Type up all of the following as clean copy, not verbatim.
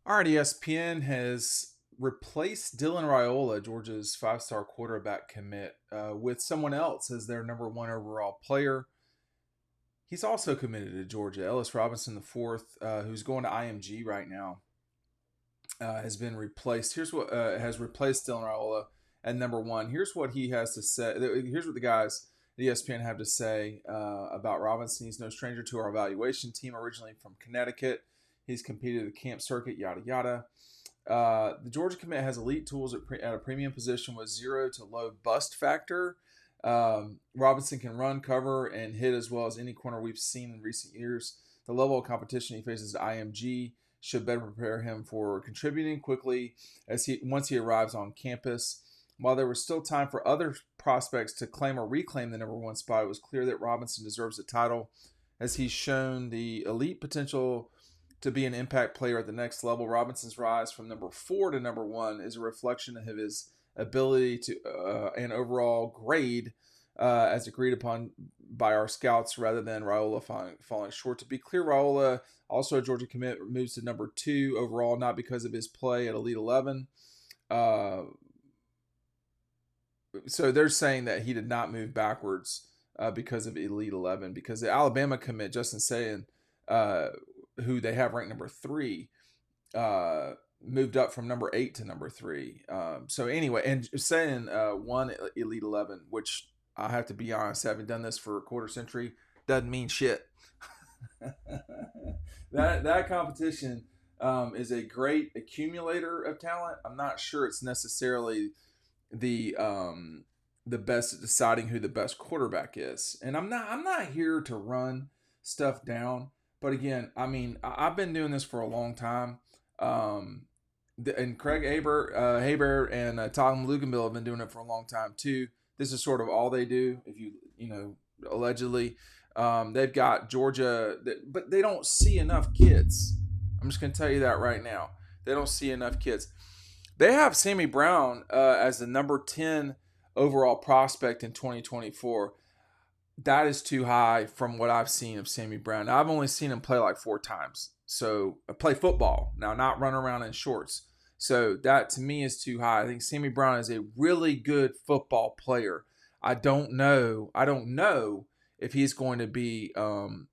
All right, ESPN has replaced Dylan Raiola, Georgia's five-star quarterback commit, with someone else as their number one overall player. He's also committed to Georgia. Ellis Robinson, the fourth, who's going to IMG right now, has been replaced. Here's what has replaced Dylan Raiola at number one. Here's what he has to say. Here's what the guys at ESPN have to say about Robinson. He's no stranger to our evaluation team, originally from Connecticut. He's competed at the camp circuit, yada yada. The Georgia commit has elite tools at a premium position with zero to low bust factor. Robinson can run, cover, and hit as well as any corner we've seen in recent years. The level of competition he faces at IMG should better prepare him for contributing quickly as once he arrives on campus. While there was still time for other prospects to claim or reclaim the number one spot, it was clear that Robinson deserves the title as he's shown the elite potential to be an impact player at the next level. Robinson's rise from number 4 to number 1 is a reflection of his ability to and overall grade as agreed upon by our scouts rather than Raiola falling short. To be clear, Raiola, also a Georgia commit, moves to number 2 overall, not because of his play at Elite 11. So they're saying that he did not move backwards because of Elite 11, because the Alabama commit, Justin Sayin, who they have ranked number 3, moved up from number 8 to number 3. So anyway, and saying one Elite 11, which I have to be honest, having done this for a quarter century, doesn't mean shit. that competition is a great accumulator of talent. I'm not sure it's necessarily the best at deciding who the best quarterback is. And I'm not here to run stuff down. But again, I mean, I've been doing this for a long time. And Craig Haber and Tom Luganbill have been doing it for a long time too. This is sort of all they do. If allegedly, they've got Georgia, but they don't see enough kids. I'm just going to tell you that right now. They don't see enough kids. They have Sammy Brown as the number 10 overall prospect in 2024. That is too high from what I've seen of Sammy Brown. Now, I've only seen him play like 4 times. So play football. Now, not run around in shorts. So that to me is too high. I think Sammy Brown is a really good football player. I don't know if he's going to be the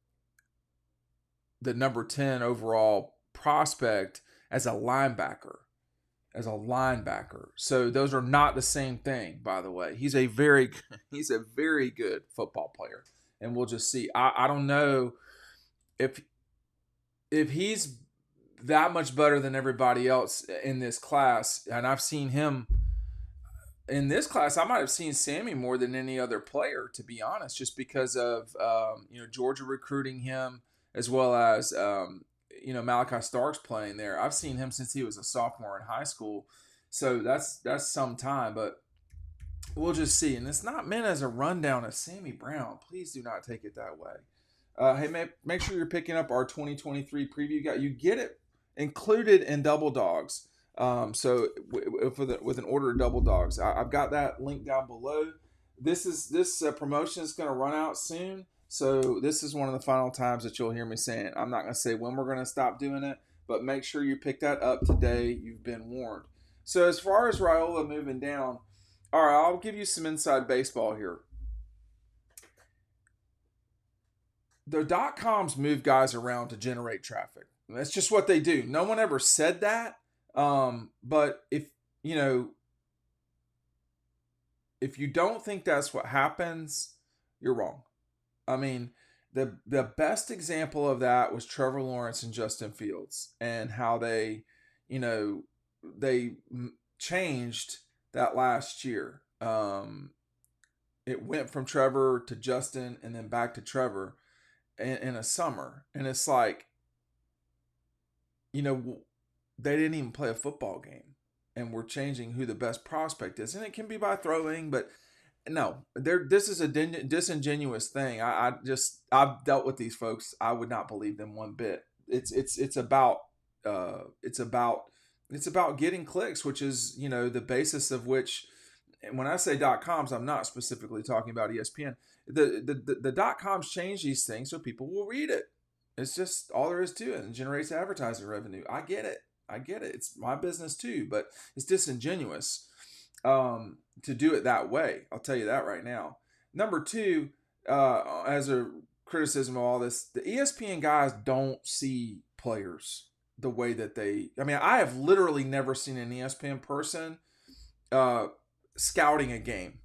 number 10 overall prospect as a linebacker. So those are not the same thing, by the way. He's a very good football player, and we'll just see. I don't know if he's that much better than everybody else in this class, and I've seen him in this class. I might have seen Sammy more than any other player, to be honest, just because of Georgia recruiting him, as well as Malachi Starks playing there. I've seen him since he was a sophomore in high school, so that's some time. But we'll just see. And it's not meant as a rundown of Sammy Brown. Please do not take it that way. Hey, make sure you're picking up our 2023 preview guide. You get it included in Double Dogs. So with an order of Double Dogs, I've got that link down below. This promotion is going to run out soon. So this is one of the final times that you'll hear me saying. I'm not going to say when we're going to stop doing it, but make sure you pick that up today. You've been warned. So as far as Raiola moving down, all right, I'll give you some inside baseball here. The .coms move guys around to generate traffic. That's just what they do. No one ever said that. But if you don't think that's what happens, you're wrong. I mean, the best example of that was Trevor Lawrence and Justin Fields, and how they changed that last year. It went from Trevor to Justin and then back to Trevor in a summer. And it's like, they didn't even play a football game, and we're changing who the best prospect is. And it can be by throwing, but no, this is a disingenuous thing. I've dealt with these folks. I would not believe them one bit. It's about getting clicks, which is, the basis of which, and when I say .coms, I'm not specifically talking about ESPN. The .coms change these things so people will read it. It's just all there is to it, and generates advertising revenue. I get it. I get it. It's my business too, but it's disingenuous to do it that way. I'll tell you that right now. Number two, as a criticism of all this, the ESPN guys don't see players the way that they. I mean, I have literally never seen an ESPN person uh, scouting a game.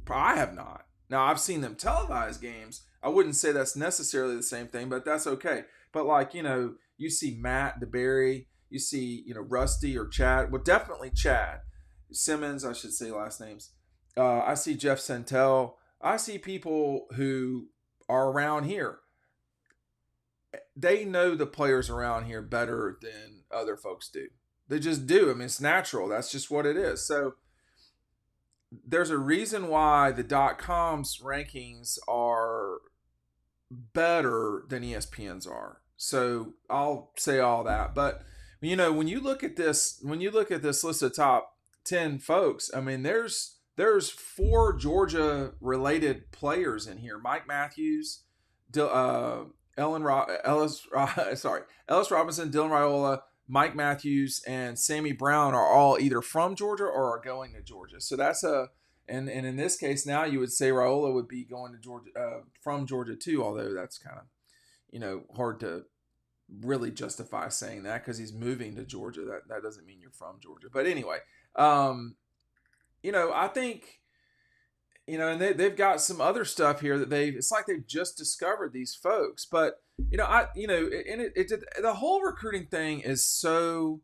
I have not. Now I've seen them televise games. I wouldn't say that's necessarily the same thing, but that's okay. But like you see Matt DeBerry, you see Rusty or Chad. Well, definitely Chad Simmons. I should say last names. I see Jeff Santel. I see people who are around here. They know the players around here better than other folks do. They just do. I mean, it's natural. That's just what it is. So there's a reason why the .com's rankings are better than ESPN's are. So I'll say all that. But when you look at this list of top 10 folks, I mean, there's 4 Georgia related players in here. Mike Matthews, Ellis Robinson, Dylan Raiola, Mike Matthews, and Sammy Brown are all either from Georgia or are going to Georgia. So that's and in this case now you would say Raiola would be going to Georgia from Georgia too, although that's kind of hard to really justify saying that because he's moving to Georgia. That doesn't mean you're from Georgia. But anyway, I think and they've got some other stuff here that it's like they've just discovered these folks. But the whole recruiting thing is so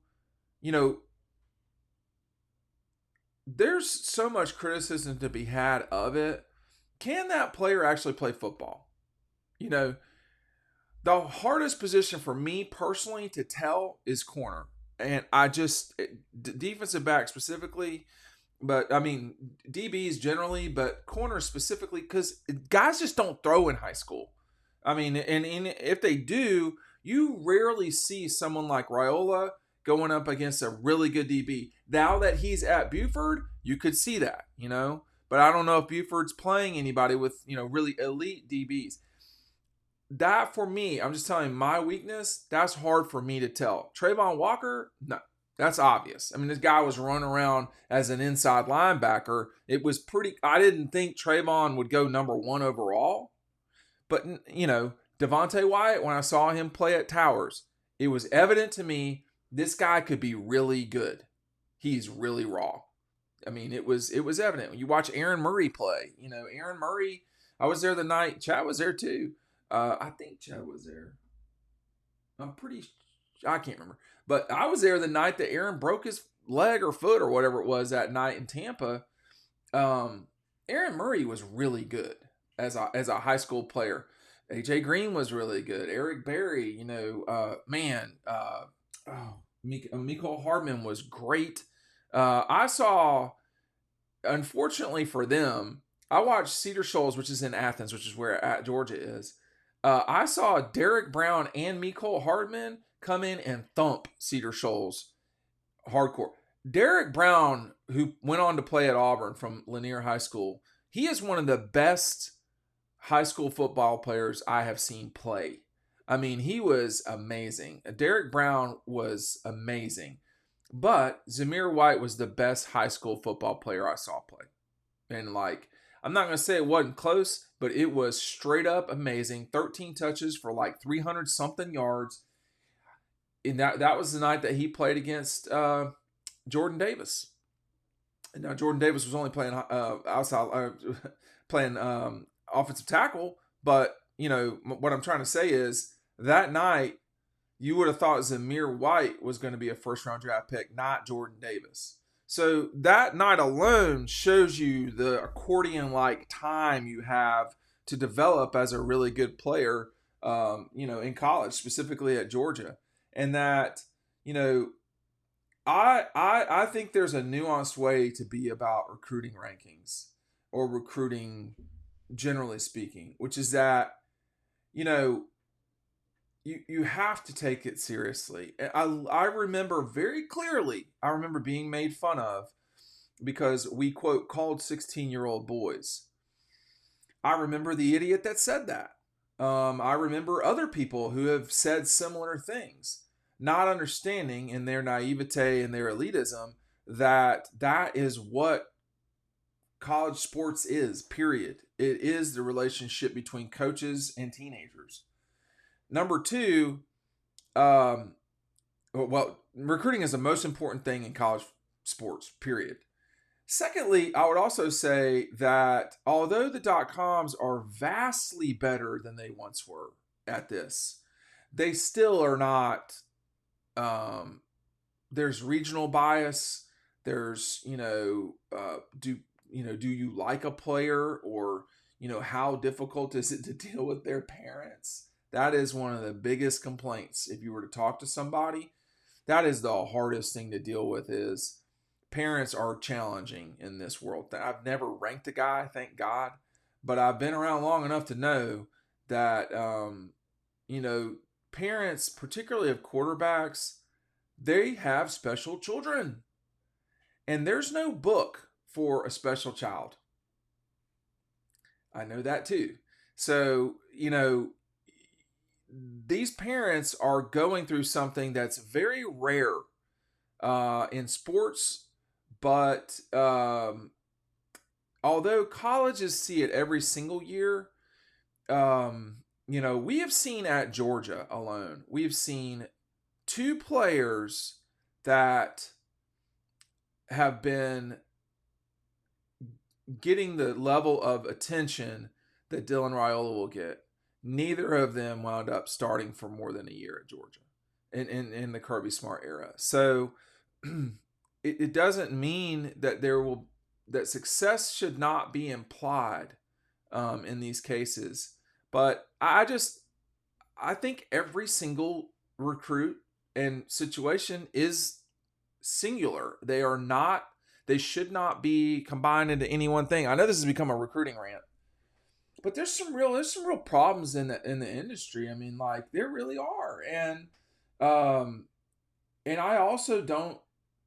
there's so much criticism to be had of it. Can that player actually play football? The hardest position for me personally to tell is corner. And defensive back specifically, but I mean DBs generally, but corners specifically, because guys just don't throw in high school. I mean, and if they do, you rarely see someone like Raiola going up against a really good DB. Now that he's at Buford, you could see that, but I don't know if Buford's playing anybody with, really elite DBs. That for me, I'm just telling you my weakness, that's hard for me to tell. Trayvon Walker, no, that's obvious. I mean, this guy was running around as an inside linebacker. It was I didn't think Trayvon would go number 1 overall. But, Devontae Wyatt, when I saw him play at Towers, it was evident to me this guy could be really good. He's really raw. I mean, it was evident. When you watch Aaron Murray play, Aaron Murray, I was there the night. Chad was there too. I think Chad was there. I can't remember. But I was there the night that Aaron broke his leg or foot or whatever it was that night in Tampa. Aaron Murray was really good as a high school player. AJ Green was really good. Eric Berry, Mecole Hardman was great. I saw, unfortunately for them, I watched Cedar Shoals, which is in Athens, which is where Georgia is. I saw Derek Brown and Mecole Hardman come in and thump Cedar Shoals hardcore. Derek Brown, who went on to play at Auburn from Lanier High School, he is one of the best high school football players I have seen play. I mean, he was amazing. Derek Brown was amazing. But Zamir White was the best high school football player I saw play. And I'm not going to say it wasn't close, but it was straight up amazing. 13 touches for 300 something yards. And that was the night that he played against Jordan Davis. And now Jordan Davis was only playing outside, playing offensive tackle. But what I'm trying to say is that night you would have thought Zamir White was going to be a first-round draft pick, not Jordan Davis. So that night alone shows you the accordion-like time you have to develop as a really good player, in college, specifically at Georgia. And that, I think there's a nuanced way to be about recruiting rankings or recruiting, generally speaking, which is that, you have to take it seriously. I remember very clearly, being made fun of because we, quote, called 16-year-old boys. I remember the idiot that said that. I remember other people who have said similar things. not understanding in their naivete and their elitism that that is what college sports is, period. It is the relationship between coaches and teenagers. Number two, well, recruiting is the most important thing in college sports, period. Secondly, I would also say that although the .coms are vastly better than they once were at this, they still are not. There's regional bias. There's do you like a player, or how difficult is it to deal with their parents? That is one of the biggest complaints. If you were to talk to somebody, that is the hardest thing to deal with. Is parents are challenging in this world. I've never ranked a guy, thank God, but I've been around long enough to know that parents, particularly of quarterbacks, they have special children, and there's no book for a special child. I know that too. So these parents are going through something that's very rare in sports. But although colleges see it every single year, we have seen at Georgia alone, we've seen 2 players that have been getting the level of attention that Dylan Raiola will get. Neither of them wound up starting for more than a year at Georgia in the Kirby Smart era. So it doesn't mean that that success should not be implied in these cases. But I think every single recruit and situation is singular. They should not be combined into any one thing. I know this has become a recruiting rant, but there's some real problems in the industry. I mean, like, there really are. And I also don't.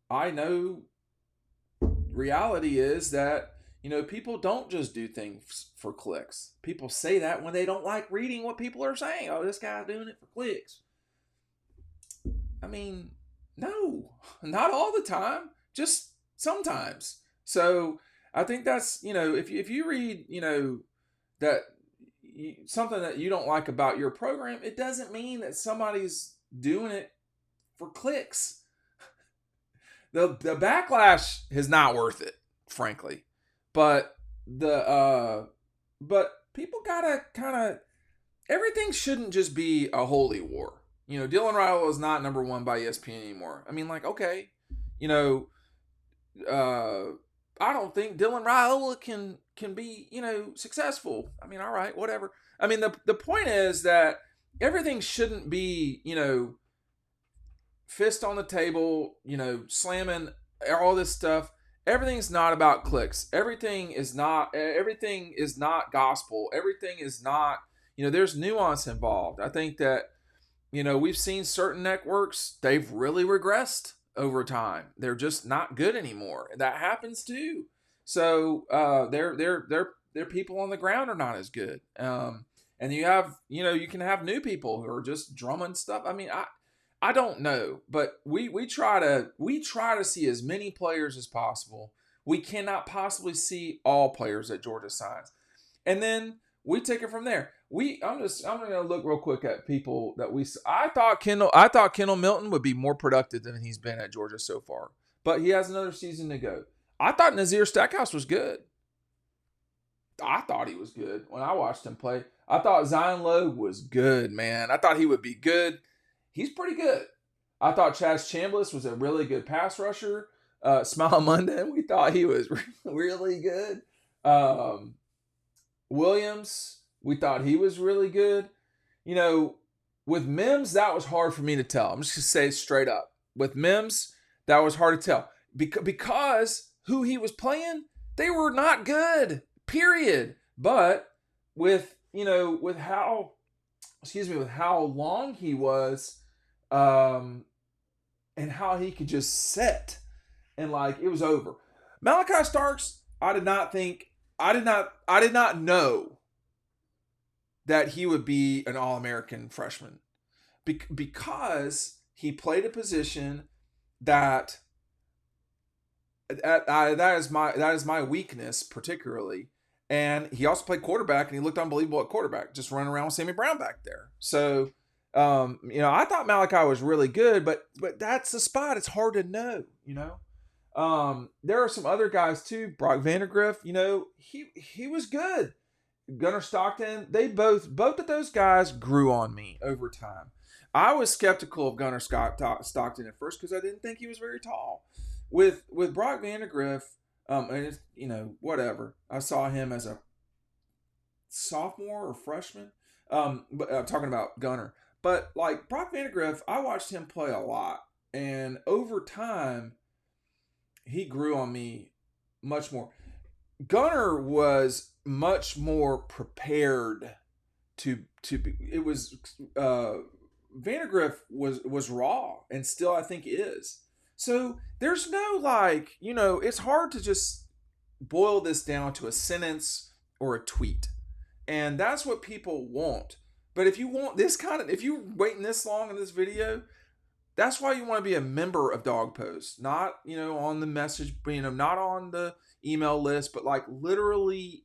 I know reality is that, people don't just do things for clicks. People say that when they don't like reading what people are saying. Oh, this guy's doing it for clicks. I mean, no, not all the time, just sometimes. So I think that's, if you read, that something that you don't like about your program, it doesn't mean that somebody's doing it for clicks. The backlash is not worth it, frankly, but people gotta kind of, everything shouldn't just be a holy war. Dylan Raiola is not number 1 by ESPN anymore. I mean, like, okay, I don't think Dylan Raiola can be successful. I mean, all right, whatever. I mean, the point is that everything shouldn't be fist on the table, slamming all this stuff. Everything's not about clicks. Everything is not gospel. Everything is not, there's nuance involved. I think that, we've seen certain networks, they've really regressed over time. They're just not good anymore. That happens too. So their people on the ground are not as good. And you have, you can have new people who are just drumming stuff. I mean, I don't know, but we try to see as many players as possible. We cannot possibly see all players that Georgia signs, and then we take it from there. I'm going to look real quick at people that I thought Kendall Milton would be more productive than he's been at Georgia so far, but he has another season to go. I thought Nazir Stackhouse was good. I thought he was good when I watched him play. I thought Zion Logue was good, man. I thought he would be good. He's pretty good. I thought Chaz Chambliss was a really good pass rusher. Smile Monday, we thought he was really good. Williams, we thought he was really good. With Mims, that was hard for me to tell. I'm just going to say straight up. With Mims, that was hard to tell. Because who he was playing, they were not good, period. But with how long he was, and how he could just set, and like it was over. Malachi Starks, I did not know that he would be an All-American freshman, because He played a position that that is my weakness particularly. And he also played quarterback, and he looked unbelievable at quarterback, just running around with Sammy Brown back there. So, I thought Malachi was really good, but that's the spot. It's hard to know. There are some other guys too. Brock Vandegrift, he was good. Gunnar Stockton, they both of those guys grew on me over time. I was skeptical of Gunnar Stockton at first because I didn't think he was very tall. With Brock Vandegrift, and it's, whatever. I saw him as a sophomore or freshman. But I'm talking about Gunnar. But like Brock Vandegrift, I watched him play a lot, and over time, he grew on me much more. Gunnar was much more prepared to be. It was Vandegrift was raw and still I think is. So there's no it's hard to just boil this down to a sentence or a tweet. And that's what people want. But if you want if you're waiting this long in this video, that's why you want to be a member of Dawg Post, not on the message, not on the email list, but like literally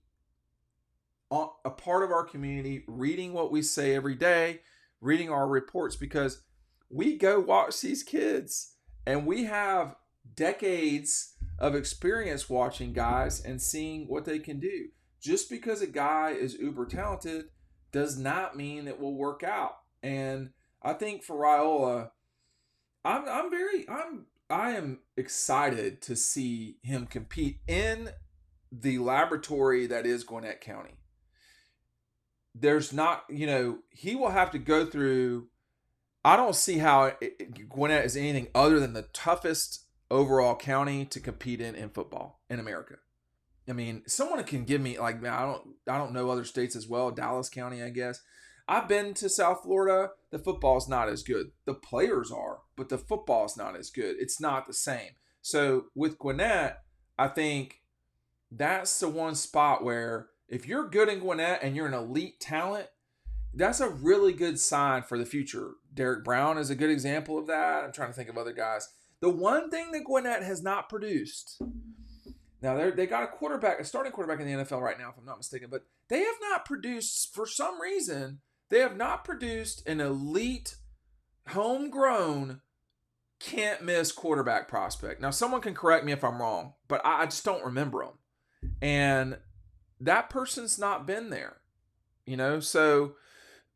a part of our community, reading what we say every day, reading our reports, because we go watch these kids and we have decades of experience watching guys and seeing what they can do. Just because a guy is uber talented does not mean it will work out. And I think for Raiola, I am excited to see him compete in the laboratory that is Gwinnett County. There's not, he will have to go through. I don't see how Gwinnett is anything other than the toughest overall county to compete in football in America. I mean, someone can give me I don't know other states as well. Dallas County, I guess. I've been to South Florida. The football's not as good. The players are, but the football's not as good. It's not the same. So with Gwinnett, I think that's the one spot where if you're good in Gwinnett and you're an elite talent, that's a really good sign for the future. Derek Brown is a good example of that. I'm trying to think of other guys. The one thing that Gwinnett has not produced, now they got a starting quarterback in the NFL right now, if I'm not mistaken, but they have not produced, for some reason, they have not produced an elite, homegrown, can't miss quarterback prospect. Now, someone can correct me if I'm wrong, but I just don't remember them. And that person's not been there, so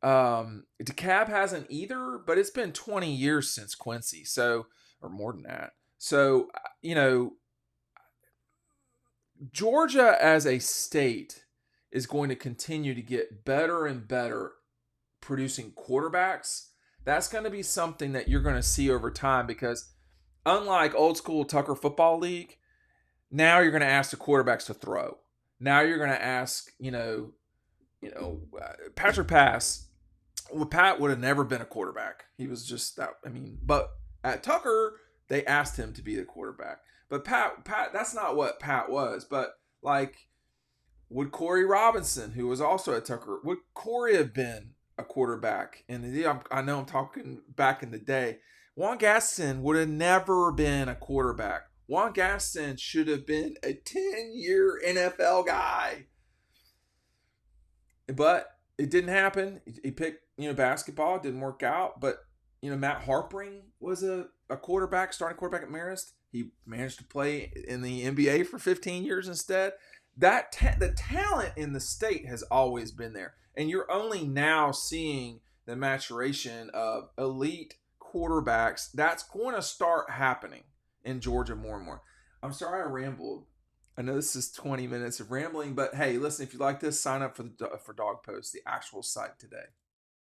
DeKalb hasn't either, but it's been 20 years since Quincy, so, or more than that. So, Georgia as a state is going to continue to get better and better producing quarterbacks. That's going to be something that you're going to see over time, because unlike old school Tucker Football League, now you're going to ask the quarterbacks to throw. Now you're going to ask, Patrick Pass. Well, Pat would have never been a quarterback. He was just that. But at Tucker, they asked him to be the quarterback. But Pat, that's not what Pat was. But would Corey Robinson, who was also at Tucker, would Corey have been a quarterback? And I know I'm talking back in the day. Juan Gaston would have never been a quarterback. Juan Gaston should have been a 10-year NFL guy. But it didn't happen. He picked, basketball. It didn't work out. But, Matt Harpring was a quarterback, starting quarterback at Marist. He managed to play in the NBA for 15 years instead. The talent in the state has always been there. And you're only now seeing the maturation of elite quarterbacks. That's going to start happening in Georgia more and more. I'm sorry I rambled. I know this is 20 minutes of rambling, but hey, listen, if you like this, sign up for Dawg Post, the actual site today.